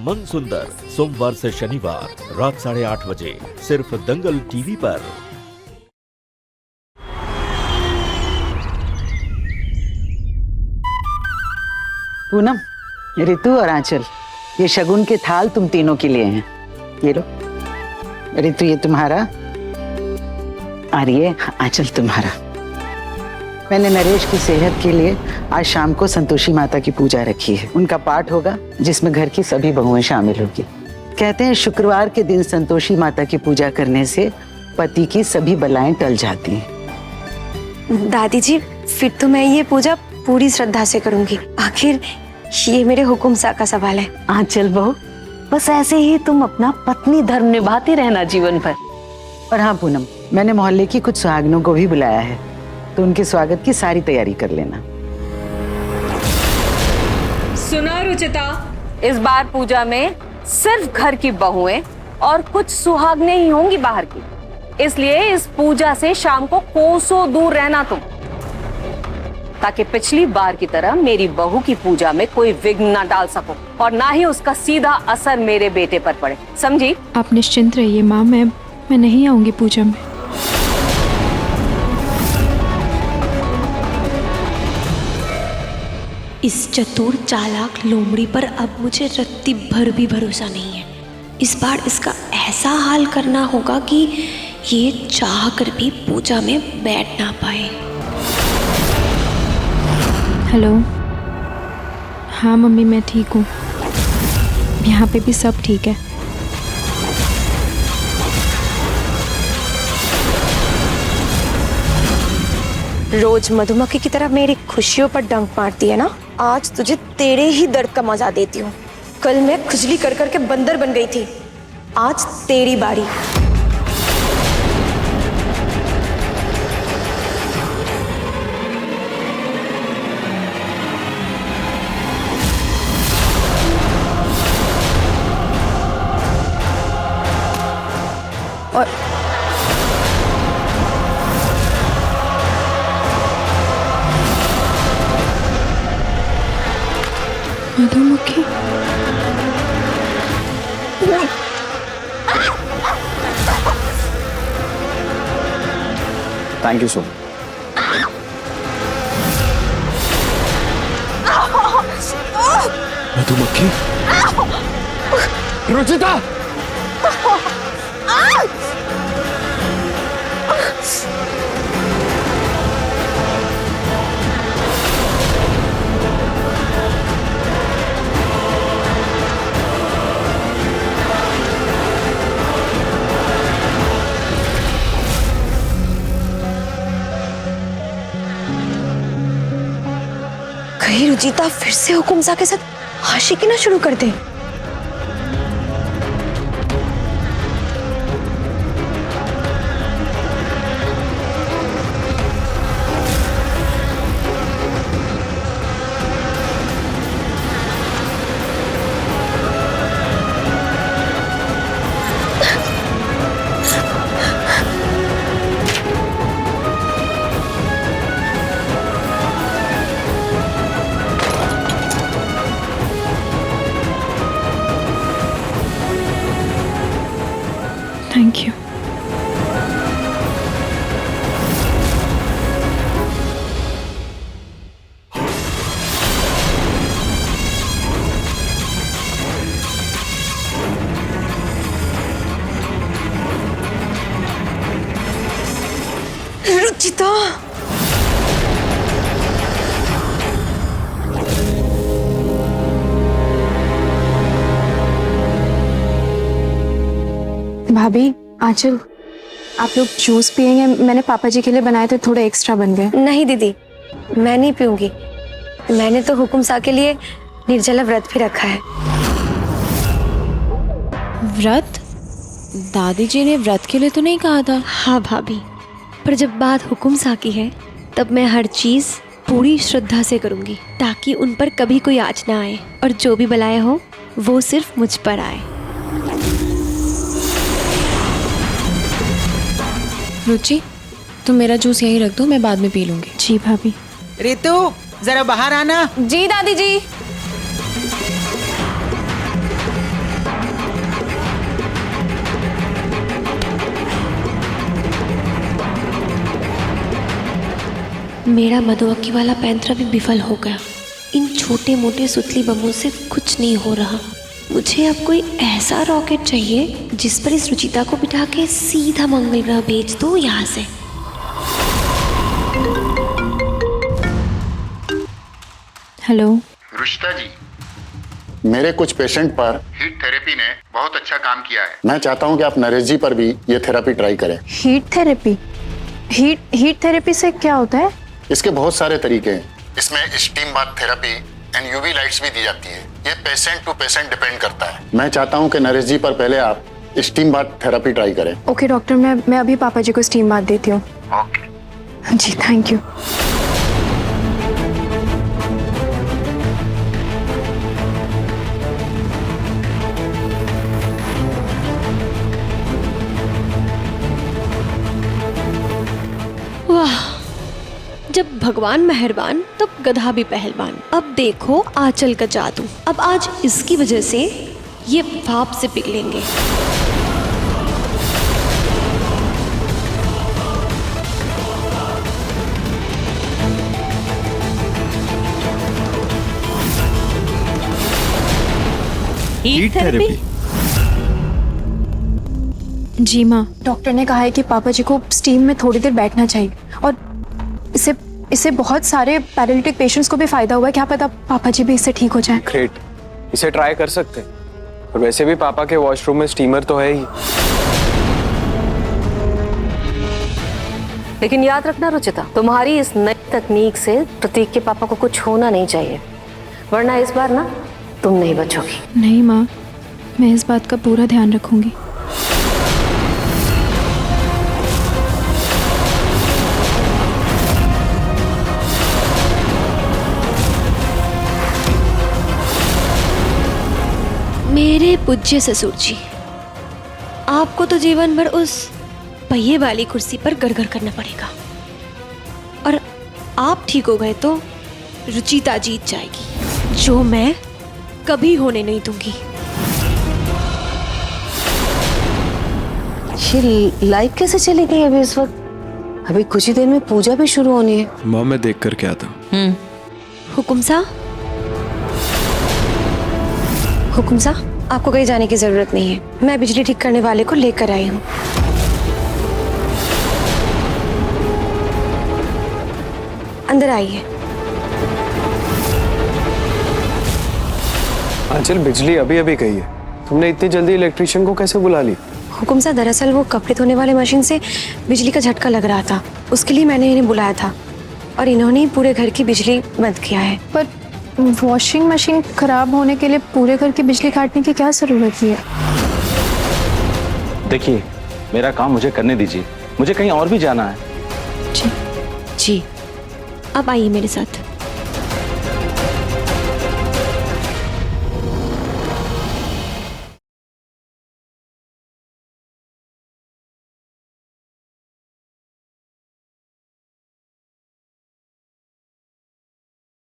मन सुंदर, सोमवार से शनिवार रात 8:30 बजे सिर्फ दंगल टीवी पर। पूनम, ऋतु और आंचल, ये शगुन के थाल तुम तीनों के लिए हैं। ये लो। ऋतु ये तुम्हारा और ये आंचल तुम्हारा। मैंने नरेश की सेहत के लिए आज शाम को संतोषी माता की पूजा रखी है। उनका पाठ होगा जिसमें घर की सभी बहुएं शामिल होगी। कहते हैं शुक्रवार के दिन संतोषी माता की पूजा करने से पति की सभी बलाएं टल जाती हैं। दादी जी, फिर तो मैं ये पूजा पूरी श्रद्धा से करूंगी। आखिर ये मेरे हुक्म सा का सवाल है। आंचल बहू, बस ऐसे ही तुम अपना पत्नी धर्म निभाती रहना जीवन भर। और हाँ पूनम, मैंने मोहल्ले की कुछ सुहागनों को भी बुलाया है, तो उनके स्वागत की सारी तैयारी कर लेना। सुना रुचिता, इस बार पूजा में सिर्फ घर की बहुएं और कुछ सुहागनें ही होंगी बाहर की, इसलिए इस पूजा से शाम को कोसों दूर रहना तुम, ताकि पिछली बार की तरह मेरी बहू की पूजा में कोई विघ्न ना डाल सको और ना ही उसका सीधा असर मेरे बेटे पर पड़े, समझी? आप निश्चिंत रहिए माँ, मैं नहीं आऊंगी पूजा में। इस चतुर चालाक लोमड़ी पर अब मुझे रत्ती भर भी भरोसा नहीं है। इस बार इसका ऐसा हाल करना होगा कि ये चाह कर भी पूजा में बैठ ना पाए। हेलो, हाँ मम्मी, मैं ठीक हूँ। यहाँ पे भी सब ठीक है। रोज मधुमक्खी की तरह मेरी खुशियों पर डंक मारती है ना, आज तुझे तेरे ही दर्द का मजा देती हूँ। कल मैं खुजली कर कर के बंदर बन गई थी, आज तेरी बारी। और मधुमक्खी, थैंक यू सो मच। मधुमक्खी, रुचिता, कहीं रुचिता फिर से हुकुमसा के साथ आशिकी ना शुरू कर दे। Thank you. रुचिता, भाभी, आंचल, आप लोग जूस पियेंगे? मैंने पापा जी के लिए बनाए थे, थोड़े एक्स्ट्रा बन गए। नहीं दीदी, मैं नहीं पीऊंगी। मैंने तो हुकुमसा के लिए निर्जला व्रत भी रखा है। व्रत? दादी जी ने व्रत के लिए तो नहीं कहा था। हाँ भाभी, पर जब बात हुकुमसा की है तब मैं हर चीज पूरी श्रद्धा से करूंगी, ताकि उन पर कभी कोई आँच ना आए और जो भी बलाएं हो वो सिर्फ मुझ पर आए। रुचि, तुम मेरा जूस यहीं रख दो, मैं बाद में पी लूंगी। जी भाभी। ऋतु, जरा बाहर आना। जी दादी जी। मेरा मधुमक्खी वाला पैंतरा भी विफल हो गया। इन छोटे मोटे सुतली बमों से कुछ नहीं हो रहा। मुझे अब कोई ऐसा रॉकेट चाहिए जिस पर इस रुचिता को बिठा के सीधा मंगल ग्रह भेज दो यहाँ से। हेलो रुचिता जी, मेरे कुछ पेशेंट पर हीट थेरेपी ने बहुत अच्छा काम किया है। मैं चाहता हूं कि आप नरेश जी पर भी ये थेरेपी ट्राई करें। Heat therapy? हीट थेरेपी से क्या होता है? इसके बहुत सारे तरीके हैं। इसमें steam bath therapy and UV lights भी दी जाती है। ये पेशेंट टू पेशेंट डिपेंड करता है। मैं चाहता हूं कि नरेश जी पर पहले आप स्टीम बाथ थेरेपी ट्राई करें। ओके डॉक्टर, मैं अभी पापा जी को स्टीम बाथ देती हूँ। ओके जी, थैंक यू। वाह, जब भगवान मेहरबान तब गधा भी पहलवान। अब देखो आंचल का जादू। अब आज इसकी वजह से ये भाप से पिघलेंगे। Heat therapy? जी माँ, डॉक्टर ने कहा है कि पापा जी को स्टीम में थोड़ी देर बैठना चाहिए और इससे बहुत सारे पैरालिटिक पेशेंट्स को भी फायदा हुआ है। क्या पता पापा जी भी इससे ठीक हो जाएं। ग्रेट, इसे ट्राई कर सकते हैं। और वैसे भी पापा के वॉशरूम में स्टीमर तो है ही। लेकिन याद रखना रुचिता, तुम्हारी इस नई तकनीक से प्रतीक के पापा को कुछ होना नहीं चाहिए, वरना इस बार ना तुम नहीं बचोगी। नहीं माँ, मैं इस बात का पूरा ध्यान रखूंगी। मेरे पूज्य ससुर जी, आपको तो जीवन भर उस पहिए वाली कुर्सी पर गड़गड़ करना पड़ेगा और आप ठीक हो गए तो रुचिता जीत जाएगी, जो मैं कभी होने नहीं दूंगी। ये लाइट कैसे चली गई अभी इस वक्त? अभी कुछ ही देर में पूजा भी शुरू होनी है। माँ, मैं देख कर क्या था। हुकुम सा, हुकुम सा, आपको कहीं जाने की जरूरत नहीं है। मैं बिजली ठीक करने वाले को लेकर आई हूँ। अंदर आइए। आंचल, बिजली अभी अभी गई है। तुमने इतनी जल्दी इलेक्ट्रिशियन को कैसे बुला ली? हुकुम सा, दरअसल वो कपड़े धोने वाले मशीन से बिजली का झटका लग रहा था, उसके लिए मैंने इन्हें बुलाया था और इन्होंने पूरे घर की बिजली बंद किया है। पर वॉशिंग मशीन खराब होने के लिए पूरे घर की बिजली काटने की क्या जरूरत है? देखिए, मेरा काम मुझे करने दीजिए, मुझे कहीं और भी जाना है। जी, अब आइए मेरे साथ।